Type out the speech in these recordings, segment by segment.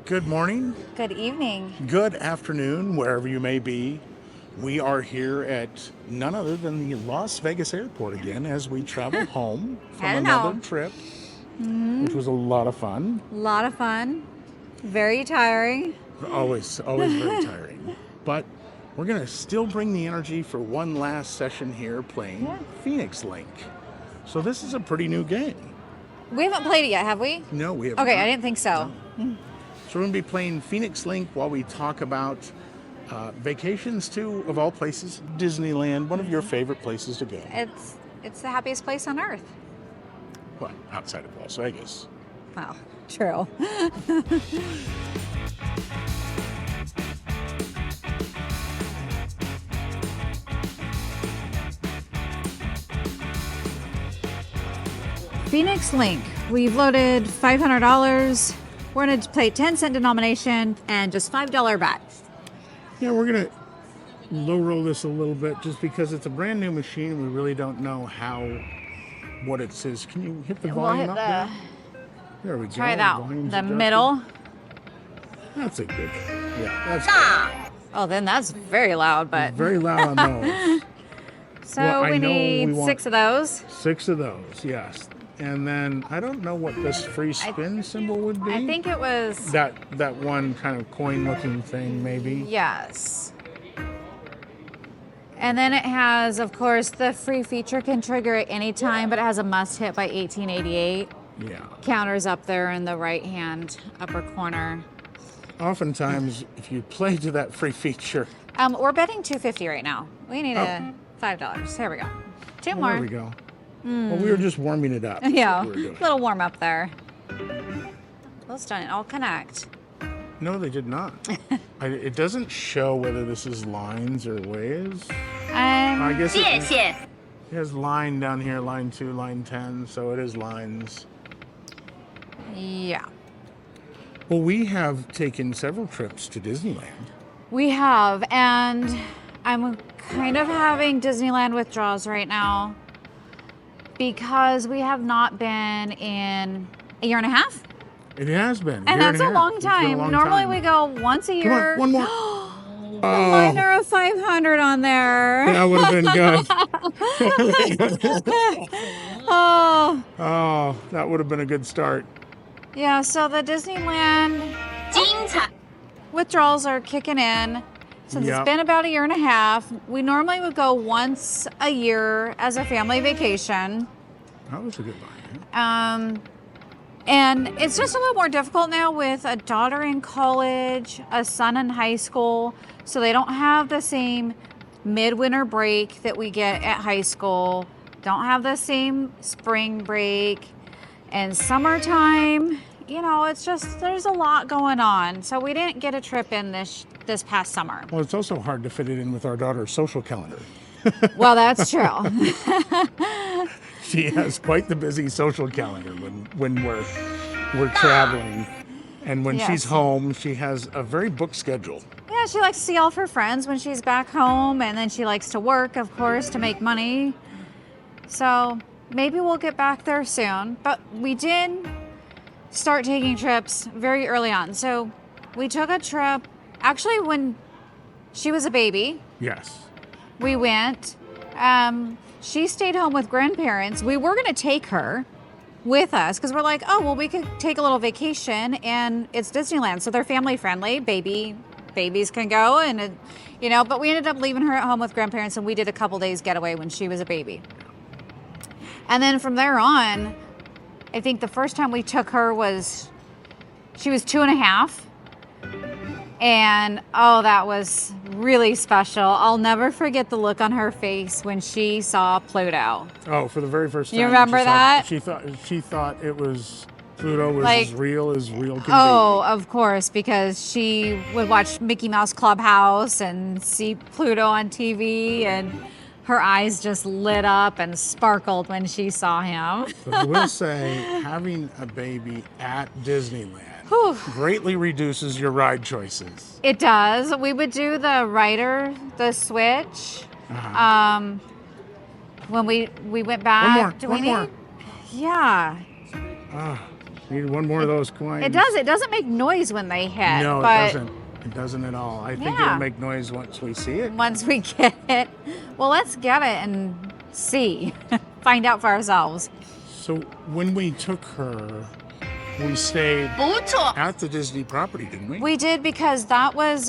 Good morning, Good evening. good afternoon, wherever you may be. We are here at none other than the Las Vegas airport again as we travel home from Heading another home. trip, which was a lot of fun. A lot of fun. Very tiring. Always very tiring. But we're going to still bring the energy for one last session here playing Yeah. Phoenix Link. So this is a pretty new game. We haven't played it yet, have we? No, we have Okay, not. I didn't think so. So we're going to be playing Phoenix Link while we talk about vacations to, of all places, Disneyland, one of your favorite places to go. It's the happiest place on earth. Well, outside of Las Vegas. Well, true. Phoenix Link. We've loaded $500. We're going to play 10-cent denomination and just $5 bets. Yeah, we're going to low roll this a little bit just because it's a brand new machine. We really don't know what it says. Can you hit the volume up there? There we go. Try that Volume's one. The adjusted. middle. That's a good. Yeah, that's good. Oh, then that's very loud, but Very loud on those. so Well, I we know need we want- 6 of those. 6 of those, yes. And then I don't know what this free spin symbol would be. I think it was that one kind of coin-looking thing, maybe. yes. And then it has, of course, the free feature can trigger at any time, but it has a must hit by 1888. Yeah. Counters up there in the right-hand upper corner. Oftentimes, if you play to that free feature, We're betting $2.50 right now. We need a $5. There we go. 2 more. there we go. Well, we were just warming it up. That's Yeah, what we were doing. little warm up there. Those didn't all connect. No, they did not. It doesn't show whether this is lines or waves. I guess it has line down here, line 2, line 10, so it is lines. Yeah. Well, we have taken several trips to Disneyland. We have, and I'm kind of having Disneyland withdrawals right now because we have not been in a year and a half. It has been. And that's a long time. Normally we go once a year. Come on, one more. Reminder of 500 on there. That would have been good. Oh, Oh, that would have been a good start. yeah. So the Disneyland withdrawals are kicking in. Since Yep. it's been about a year and a half, we normally would go once a year as a family vacation. That was a good line. And it's just a little more difficult now with a daughter in college, a son in high school, so they don't have the same midwinter break that we get at high school, don't have the same spring break, and summertime, it's just, there's a lot going on. So we didn't get a trip in this past summer. Well, it's also hard to fit it in with our daughter's social calendar. Well, that's true. She has quite the busy social calendar when we're traveling, and when she's Yes. home, she has a very booked schedule. Yeah, she likes to see all of her friends when she's back home, and then she likes to work, of course, to make money. So maybe we'll get back there soon. But we did start taking trips very early on. So we took a trip, actually, when she was a baby. Yes. We went. She stayed home with grandparents. We were going to take her with us because we're like, oh, well, we could take a little vacation, and it's Disneyland, so they're family friendly. Babies can go, and but we ended up leaving her at home with grandparents, and we did a couple days getaway when she was a baby. And then from there on, I think the first time we took her she was 2.5. And that was really special. I'll never forget the look on her face when she saw Pluto. Oh, for the very first time. You remember that? She thought it was Pluto was Like, as real can Oh, of course, because she would watch Mickey Mouse Clubhouse and see Pluto on TV, and her eyes just lit up and sparkled when she saw him. be. But I will say, having a baby at Disneyland Whew. greatly reduces your ride choices. It does. We would do the switch. Uh-huh. When we went back. One more. Yeah. Need one more of those coins. It does. It doesn't make noise when they hit. No, but it doesn't. It doesn't at all. I think it'll make noise once we see it. Once we get it. Well, let's get it and see. Find out for ourselves. So when we took her, we stayed at the Disney property, didn't we? We did, because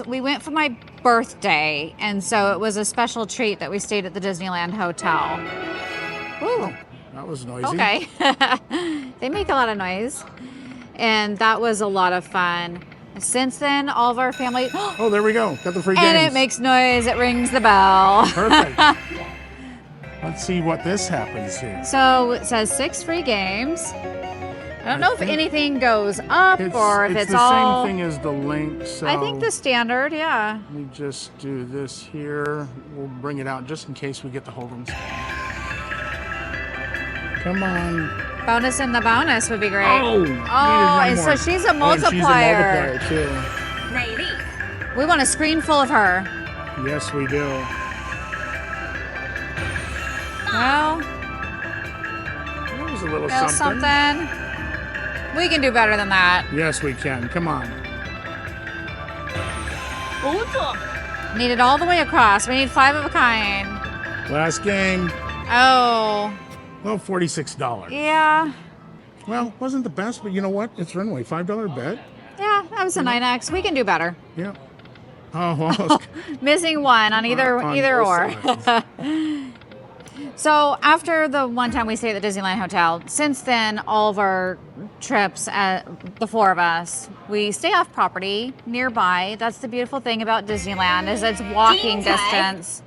we went for my birthday, and so it was a special treat that we stayed at the Disneyland Hotel. Ooh. Oh, that was noisy. Okay. They make a lot of noise. And that was a lot of fun. Since then, all of our family... Oh, there we go. Got the free games. And it makes noise. It rings the bell. Perfect. Let's see what this happens here. So it says 6 free games. I don't know if anything goes up or if it's all... the same thing as the link, so... I think the standard, yeah. Let me just do this here. We'll bring it out just in case we get the hold 'em. Come on. Bonus in the bonus would be great. Oh, and so she's a multiplier. She's a multiplier, too. We want a screen full of her. Yes, we do. Well, that was a little something. We can do better than that. Yes, we can. Come on. Need it all the way across. We need 5 of a kind. Last game. Oh. Well, $46. Yeah. Well, wasn't the best, but you know what? It's runway. $5 bet. Yeah, that was a 9X. We can do better. Yeah. Oh, almost. Missing one on either or. So after the one time we stayed at the Disneyland Hotel, since then, all of our trips, the 4 of us, we stay off property nearby. That's the beautiful thing about Disneyland, is it's walking distance.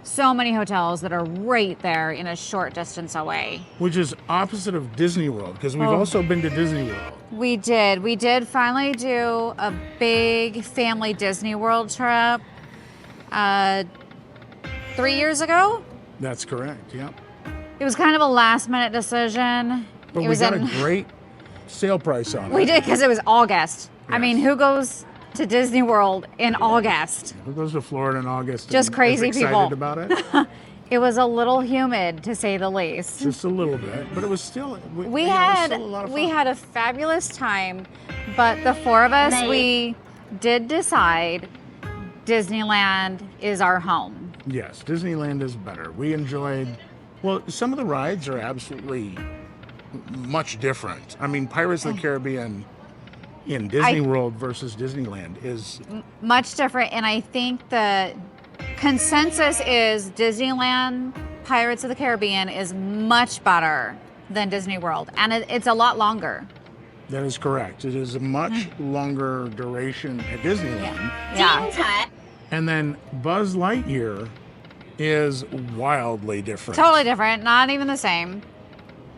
So many hotels that are right there in a short distance away. Which is opposite of Disney World, because we've also been to Disney World. We did. We did finally do a big family Disney World trip 3 years ago. That's correct, yeah. It was kind of a last-minute decision. But we got a great sale price on it. We did, because it was August. Yes. I mean, who goes to Disney World in August? Who goes to Florida in August? Just crazy is excited people. About it? It was a little humid, to say the least. Just a little bit, but it was still. We had a fabulous time, but the 4 of us, we did decide Disneyland is our home. Yes, Disneyland is better. We enjoyed. Well, some of the rides are absolutely much different. I mean, Pirates of the Caribbean in Disney World versus Disneyland is much different, and I think the consensus is Disneyland Pirates of the Caribbean is much better than Disney World, and it's a lot longer. That is correct. It is a much longer duration at Disneyland. Yeah. And then Buzz Lightyear is wildly different. Totally different. Not even the same.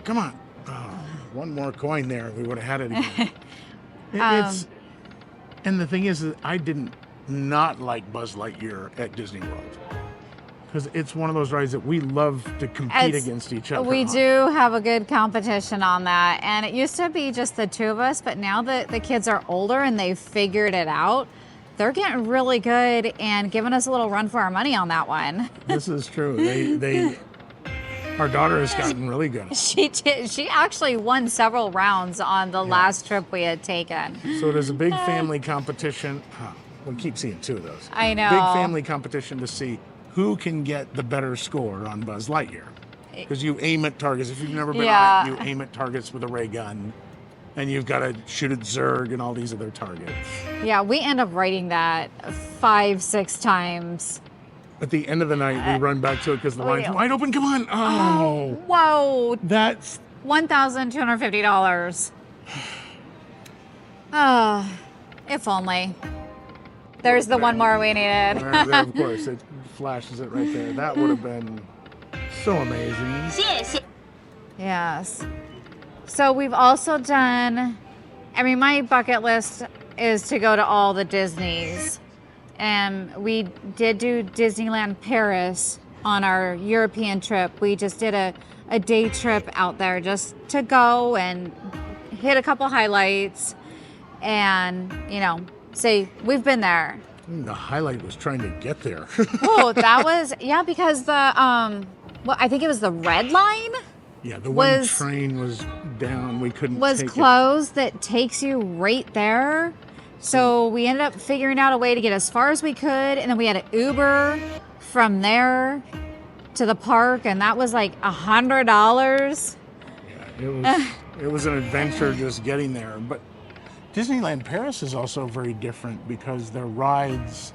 Come on. Oh, one more coin there. We would have had it again. And the thing is that I didn't not like Buzz Lightyear at Disney World. Because it's one of those rides that we love to compete against each other. We do have a good competition on that. And it used to be just the 2 of us, but now that the kids are older and they've figured it out, they're getting really good and giving us a little run for our money on that one. This is true. Our daughter has gotten really good. She actually won several rounds on the last trip we had taken. So there's a big family competition. We keep seeing 2 of those. I know. Big family competition to see who can get the better score on Buzz Lightyear. Because you aim at targets. If you've never been on it, you aim at targets with a ray gun. And you've got to shoot at Zurg and all these other targets. Yeah, we end up writing that 5-6 times. At the end of the night, we run back to it because the line's wide open. Come on. Oh. Whoa. That's $1,250. Oh, if only. There's the one more we needed. There, of course, it flashes it right there. That would have been so amazing. Yes. So we've also done, I mean, my bucket list is to go to all the Disneys. And we did do Disneyland Paris on our European trip. We just did a day trip out there just to go and hit a couple highlights and, say we've been there. The highlight was trying to get there. Oh, that was, because the, I think it was the Red Line. Yeah, the one train was down. We couldn't was take closed that takes you right there. So we ended up figuring out a way to get as far as we could, and then we had an Uber from there to the park, and that was like $100. Yeah, it was an adventure just getting there. But Disneyland Paris is also very different because their rides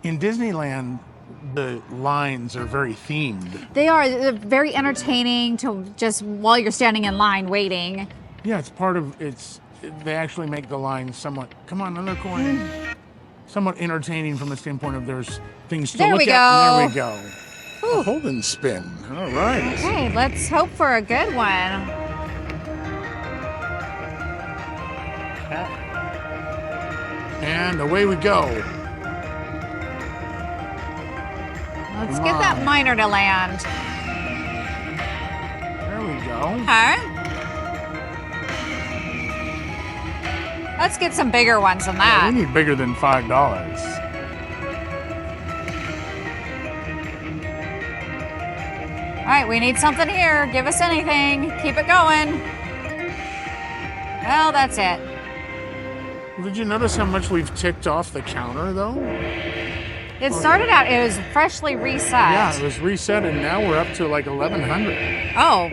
in Disneyland, the lines are very themed. They're very entertaining to just while you're standing in line waiting. Yeah, they actually make the lines somewhat, come on, another coin, somewhat entertaining from the standpoint of there's things to look at. And there we go. A hold and spin. All right. Okay, let's hope for a good one. And away we go. Let's get that miner to land. There we go. Okay. Let's get some bigger ones than that. Yeah, we need bigger than $5. All right, we need something here. Give us anything. Keep it going. Well, that's it. Did you notice how much we've ticked off the counter, though? It started out, it was freshly reset. Yeah, it was reset, and now we're up to like 1,100. Oh.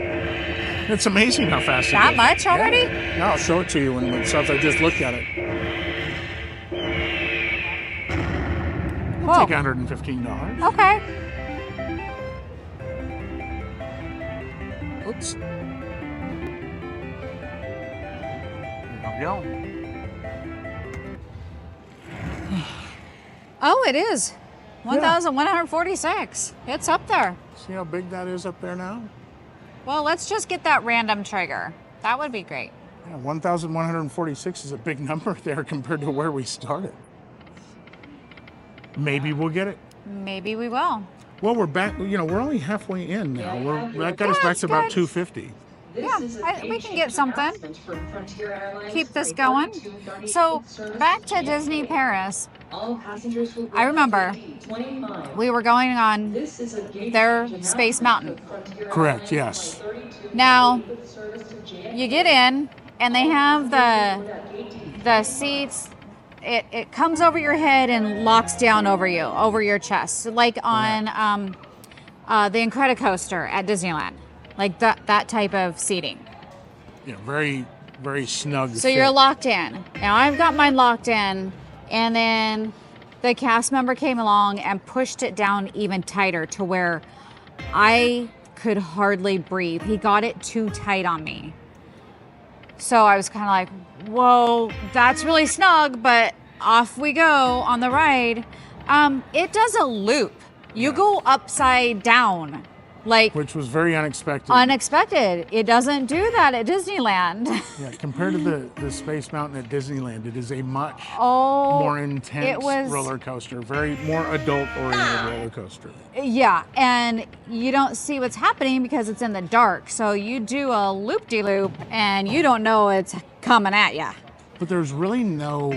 It's amazing how fast it That goes. much already? Yeah. Now I'll show it to you when it's up. I just looked at it. We'll take $115. Okay. Oops. There we go. Oh, it is. 1,146. It's up there. See how big that is up there now? Well, let's just get that random trigger. That would be great. Yeah, 1,146 is a big number there compared to where we started. Maybe we'll get it. Maybe we will. Well, we're back. We're only halfway in now. That got us back to about 250. Yeah, we can get something. Keep this going. So, back to Disney Paris. I remember we were going on their Space Mountain. Correct, yes. Now, you get in, and they have the seats. It comes over your head and locks down over your chest, like on the Incredicoaster at Disneyland. Like that type of seating. Yeah, very, very snug. So you're locked in. Now I've got mine locked in, and then the cast member came along and pushed it down even tighter to where I could hardly breathe. He got it too tight on me. So I was kind of like, whoa, that's really snug, but off we go on the ride. It does a loop. You go upside down. Which was very unexpected. Unexpected. It doesn't do that at Disneyland. Yeah, compared to the Space Mountain at Disneyland, it is a much more intense roller coaster, very more adult-oriented roller coaster. Yeah, and you don't see what's happening because it's in the dark. So you do a loop-de-loop, and you don't know it's coming at you. But there's really no,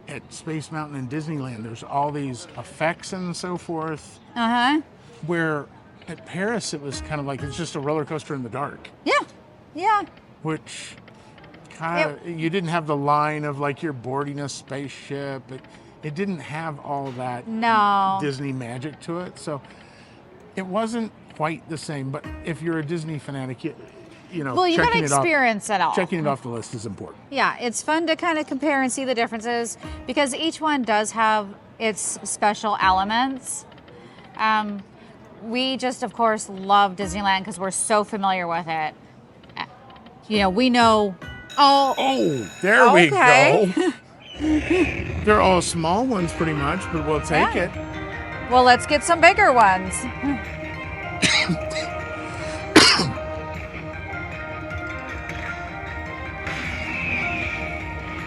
at Space Mountain and Disneyland, there's all these effects and so forth. Uh-huh. Where at Paris, it was kind of like it's just a roller coaster in the dark. Yeah, yeah. Which kind of, you didn't have the line of like you're boarding a spaceship. It didn't have all that Disney magic to it. So it wasn't quite the same. But if you're a Disney fanatic, you gotta experience it all. Checking it off the list is important. Yeah, it's fun to kind of compare and see the differences because each one does have its special elements. We just, of course, love Disneyland because we're so familiar with it. We know. Oh, there we go. They're all small ones pretty much, but we'll take it. Well, let's get some bigger ones.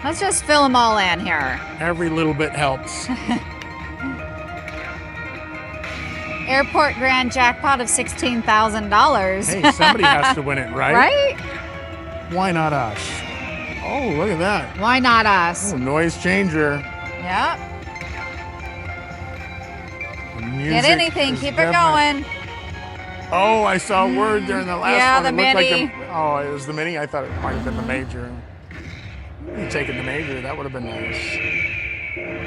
Let's just fill them all in here. Every little bit helps. Airport grand jackpot of $16,000. Hey, somebody has to win it, right? Right? Why not us? Oh, look at that. Why not us? Oh, noise changer. Yep. Get anything, keep it going. Oh, I saw a word there in the last Yeah, one. the It looked mini. like oh, it was the mini. I thought it might have been the major. You taking the major, that would have been nice.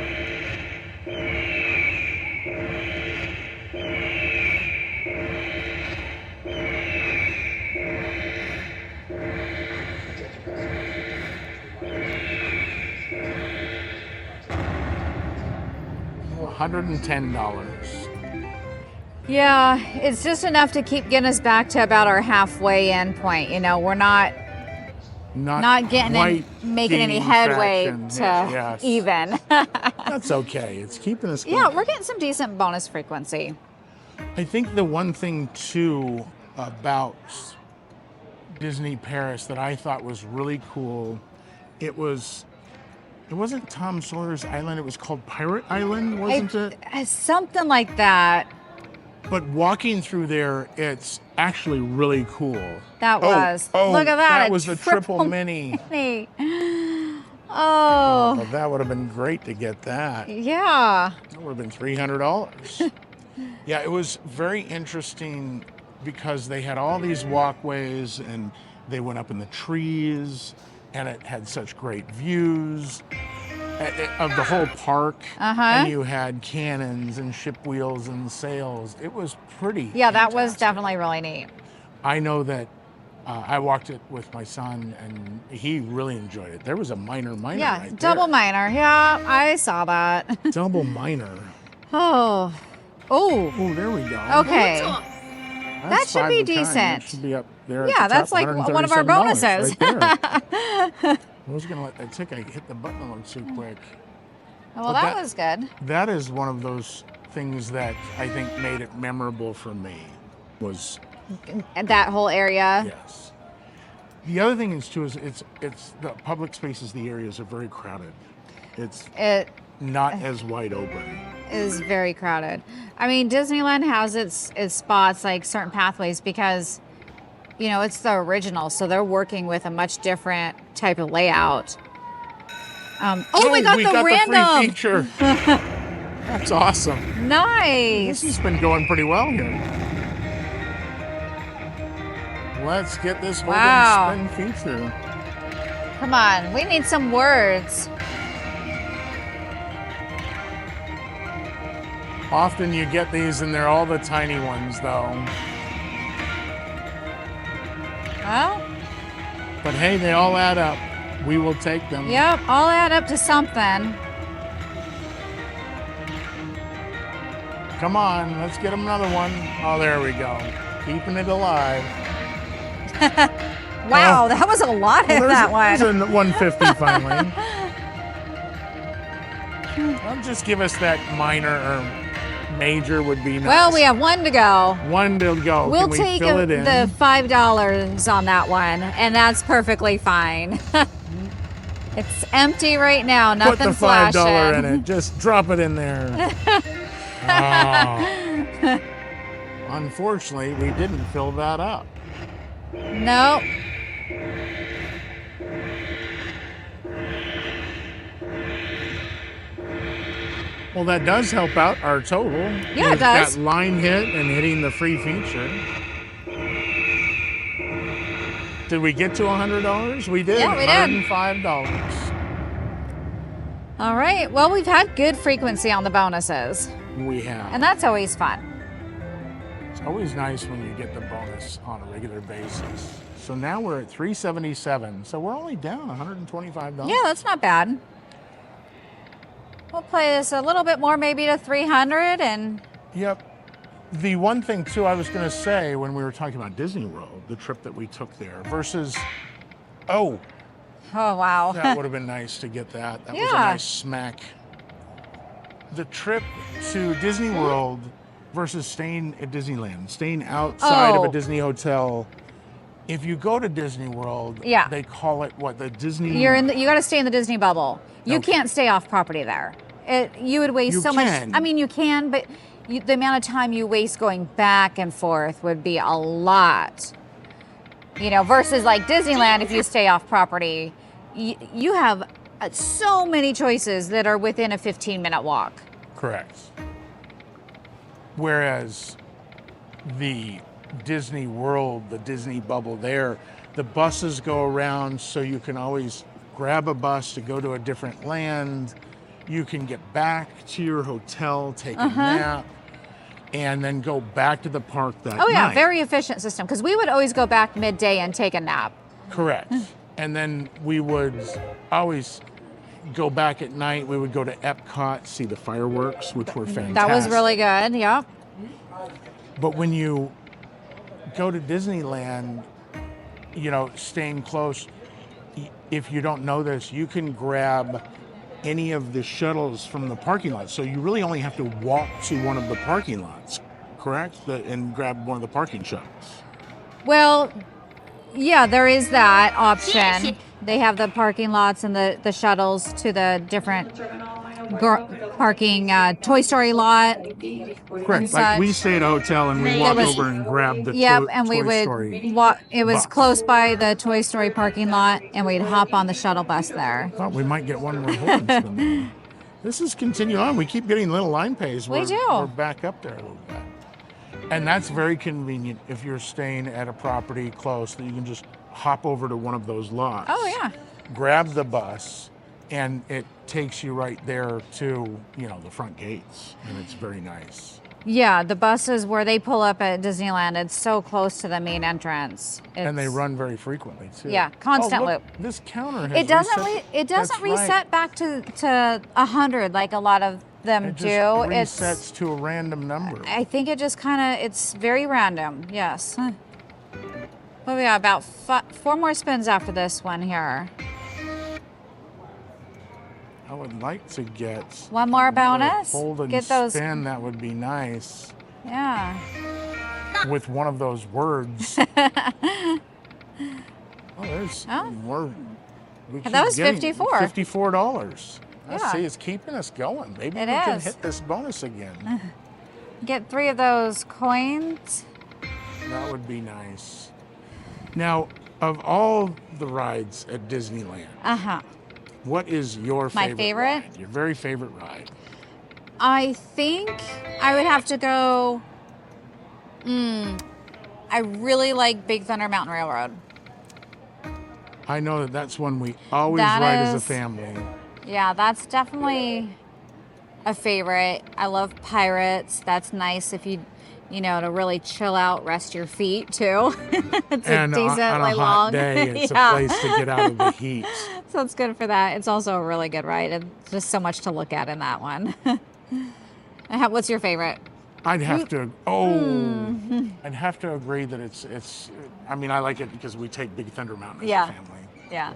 $110. Yeah, it's just enough to keep getting us back to about our halfway end point. You know, we're not getting making any headway traction. to Yes. even. That's okay. It's keeping us going. Yeah, we're getting some decent bonus frequency. I think the one thing too about Disney Paris that I thought was really cool, it wasn't Tom Sawyer's Island, it was called Pirate Island, wasn't it? Something like that. But walking through there, it's actually really cool. That was. Look at that. That was the triple mini. Oh. Well, that would have been great to get that. Yeah. That would have been $300. Yeah, it was very interesting because they had all these walkways and they went up in the trees and it had such great views of the whole park. And you had cannons and ship wheels and sails. It was pretty Yeah, that was fantastic. definitely really neat. I know that I walked it with my son and he really enjoyed it. There was a minor Yeah, right double there. minor. Yeah, I saw that. Double minor. Oh. Oh. Oh, there we go. Okay. That should be decent. That should be up there. Yeah, at the that's top, like one of our bonuses. $137 right there. I was going to let that ticket hit the button a little too quick. Well, that was good. That is one of those things that I think made it memorable for me. Was That whole area. yes. The other thing is too is it's the public spaces. The areas are very crowded. It Not as wide open. is very crowded. I mean, Disneyland has its spots like certain pathways because, you know, it's the original, so they're working with a much different type of layout. We got the random. Free feature. That's awesome. Nice. This has been going pretty well here. Let's get this whole spin feature. Come on, we need some words. Often you get these and they're all the tiny ones though. Well, But hey, they all add up. We will take them. yep, all add up to something. Come on, let's get them another one. Oh, there we go. Keeping it alive. Wow, that was a lot in that one. There's a 150 finally. Well, just give us that minor or major would be nice. Well, we have one to go. One to go. We'll Can we take fill it in? the $5 on that one, and that's perfectly fine. It's empty right now. Put the Nothing's $5 flashing. in it. Just drop it in there. Oh. Unfortunately, we didn't fill that up. Nope. Well, that does help out our total. Yeah, it does. That line hit and hitting the free feature. Did we get to $100? We did. Yeah, we did. $105. All right. Well, we've had good frequency on the bonuses, We have. and that's always fun. It's always nice when you get the bonus on a regular basis. So now we're at $377. So we're only down $125. Yeah, that's not bad. We'll play this a little bit more, maybe to 300, and Yep. The one thing, too, I was going to say when we were talking about Disney World, the trip that we took there versus, oh wow, that would have been nice to get that. That was a Yeah. nice smack. The trip to Disney World versus staying at Disneyland, staying outside of Oh. a Disney hotel. If you go to Disney World, Yeah. they call it what? The Disney... you got to stay in the Disney bubble. You Okay. can't stay off property there. You would waste You so can. much. I mean, you can, but the amount of time you waste going back and forth would be a lot. You know, versus like Disneyland, if you stay off property, you have so many choices that are within a 15-minute walk. Correct. Whereas the Disney World, the Disney bubble there, the buses go around, so you can always grab a bus to go to a different land. You can get back to your hotel, take a nap, and then go back to the park that night. Oh yeah, very efficient system, because we would always go back midday and take a nap. Correct. And then we would always go back at night. We would go to Epcot, see the fireworks, which were fantastic. That was really good, yeah. But when you go to Disneyland, you know, staying close, if you don't know this, you can grab any of the shuttles from the parking lot. So you really only have to walk to one of the parking lots, correct? And grab one of the parking shuttles. Well, yeah, there is that option. They have the parking lots and the shuttles to the different parking Toy Story lot. Correct. Like we stay at a hotel and we walk over and grab the and we Toy would Story walk. It was bus. close by the Toy Story parking lot, and we'd hop on the shuttle bus there. I thought we might get one more horns. This is continue on. We keep getting little line pays. We do. We're back up there a little bit. And that's very convenient if you're staying at a property close, that you can just hop over to one of those lots. Oh yeah. Grab the bus, and it takes you right there to, you know, the front gates, and it's very nice. Yeah, the buses where they pull up at Disneyland, it's so close to the main entrance. And they run very frequently too. Yeah, constant loop. This counter has It doesn't. reset. It doesn't That's reset right. back to 100 like a lot of them It do. just resets to a random number. I think it just kind of. It's very random. Yes. Well, we got about 4 more spins after this one here. I would like to get One more bonus. Hold and Get those. spin. That would be nice. Yeah. With one of those words. There's more. That was 54. $54. I Yeah. see, it's keeping us going. Maybe It we can is. hit this bonus again. Get 3 of those coins. That would be nice. Now, of all the rides at Disneyland, what is your favorite? My favorite? Ride? Your very favorite ride? I think I would have to go. I really like Big Thunder Mountain Railroad. I know that's one we always That ride as a is- family. Yeah, that's definitely a favorite. I love Pirates. That's nice if you know, to really chill out, rest your feet too. It's And decently on a hot long. day, it's Yeah. a place to get out of the heat. So it's good for that. It's also a really good ride, and just so much to look at in that one. What's your favorite? I'd have to. I'd have to agree that it's. I mean, I like it because we take Big Thunder Mountain as a family. Yeah.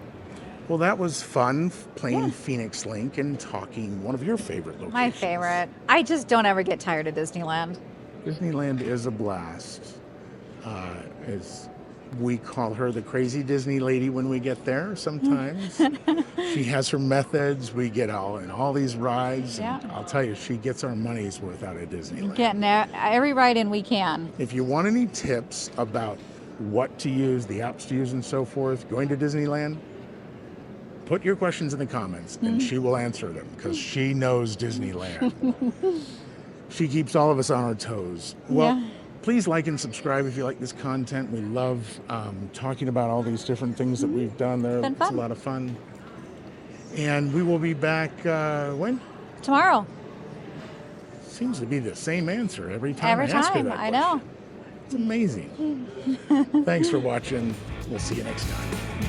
Well, that was fun playing Phoenix Link and talking one of your favorite locations. My favorite. I just don't ever get tired of Disneyland. Disneyland is a blast. We call her the crazy Disney lady when we get there sometimes. She has her methods. We get all these rides. Yeah. And I'll tell you, she gets our money's worth out of Disneyland. Getting every ride in we can. If you want any tips about what to use, the apps to use and so forth, going to Disneyland, put your questions in the comments and she will answer them because she knows Disneyland. She keeps all of us on our toes. Well, please like and subscribe if you like this content. We love talking about all these different things that we've done there. Been It's fun. a lot of fun. And we will be back when? Tomorrow. Seems to be the same answer every time I ask her that I question. know. It's amazing. Thanks for watching. We'll see you next time.